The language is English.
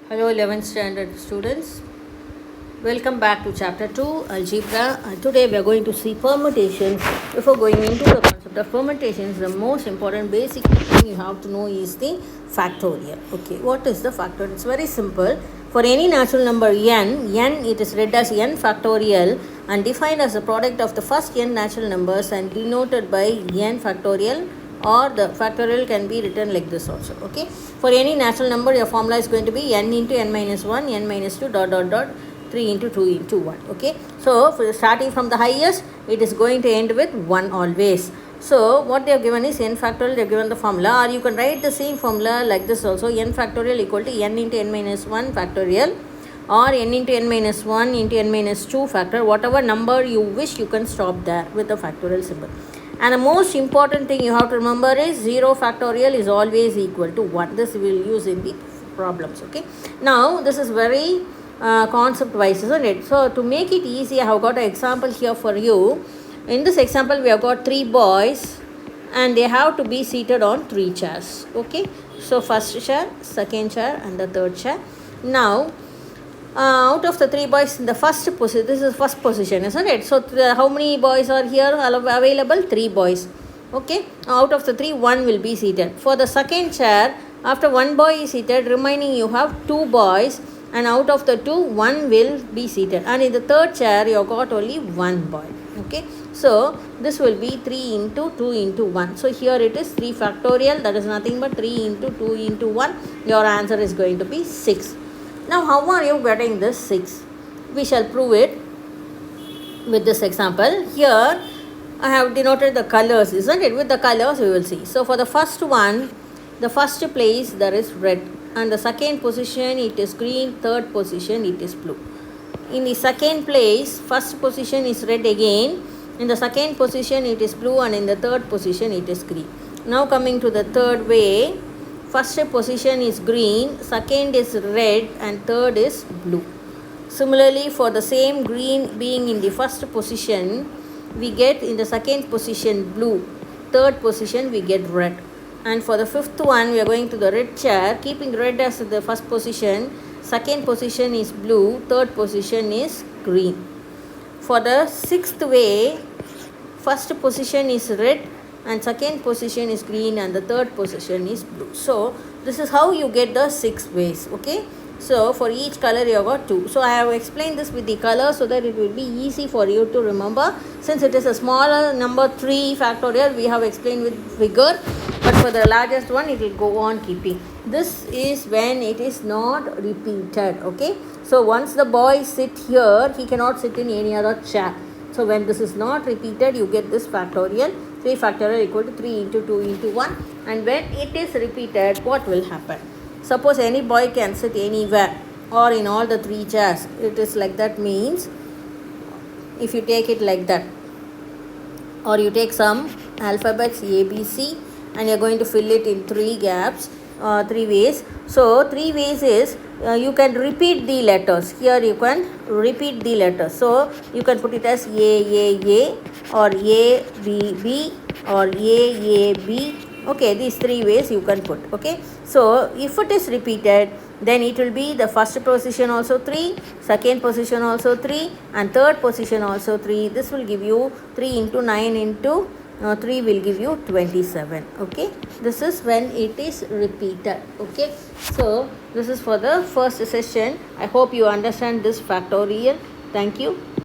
Hello 11th standard students, welcome back to chapter 2 algebra. Today we are going to see permutations. Before going into the concept of permutations, the most important basic thing you have to know is the factorial. Okay, what is the factorial? It's very simple. For any natural number n it is read as n factorial and defined as the product of the first n natural numbers and denoted by n factorial, or the factorial can be written like this also. Okay, for any natural number your formula is going to be n into n minus 1 n minus 2 dot dot dot 3 into 2 into 1. Okay, so for starting from the highest it is going to end with 1 always. So what they have given is n factorial, they have given the formula, or you can write the same formula like this also. N factorial equal to n into n minus 1 factorial, or n into n minus 1 into n minus 2 factor. Whatever number you wish, you can stop there with the factorial symbol. And the most important thing you have to remember is 0 factorial is always equal to 1. This we will use in the problems. Okay, now this is very concept wise, isn't it? So to make it easy, I have got an example here for you. In this example we have got 3 boys and they have to be seated on 3 chairs. Okay, so first chair, second chair and the third chair. Now out of the 3 boys in the first position, this is first position, isn't it? So how many boys are here available? 3 boys. Okay, out of the 3, 1 will be seated. For the second chair, after 1 boy is seated, remaining you have 2 boys, and out of the 2, 1 will be seated, and in the third chair you have got only 1 boy. Okay, so this will be 3 into 2 into 1. So here it is 3 factorial, that is nothing but 3 into 2 into 1. Your answer is going to be 6. Now how are you getting this 6? We shall prove it with this example. Here I have denoted the colors, isn't it? With the colors we will see. So for the first one, the first place there is red, and the second position it is green, third position it is blue. In the second place, first position is red again, in the second position it is blue, and in the third position it is green. Now coming to the third way, first position is green, second is red, and third is blue. Similarly, for the same green being in the first position, we get in the second position blue, third position we get red. And for the fifth one, we are going to the red chair, keeping red as the first position, second position is blue, third position is green. For the sixth way, first position is red, and second position is green, and the third position is blue. So this is how you get the 6 ways. Okay, so for each color you have got 2. So I have explained this with the color so that it will be easy for you to remember. Since it is a smaller number 3 factorial, we have explained with figure, but for the largest one it will go on keeping. This is when it is not repeated. Okay, so once the boy sit here, he cannot sit in any other chair. So when this is not repeated, you get this factorial. 3 factorial equal to 3 into 2 into 1. And when it is repeated, what will happen? Suppose any boy can sit anywhere or in all the 3 chairs. It is like that, means if you take it like that, or you take some alphabets A, B, C, and you are going to fill it in 3 gaps, 3 ways. So 3 ways is you can repeat the letters. Here you can repeat the letters. So you can put it as A, or A, B, B, or A, B. Okay, these 3 ways you can put. Okay, so if it is repeated, then it will be the first position also 3, second position also 3, and third position also 3. This will give you 3 into 9 into 3 will give you 27. Okay, this is when it is repeated. Okay, so this is for the first session. I hope you understand this factorial. Thank you.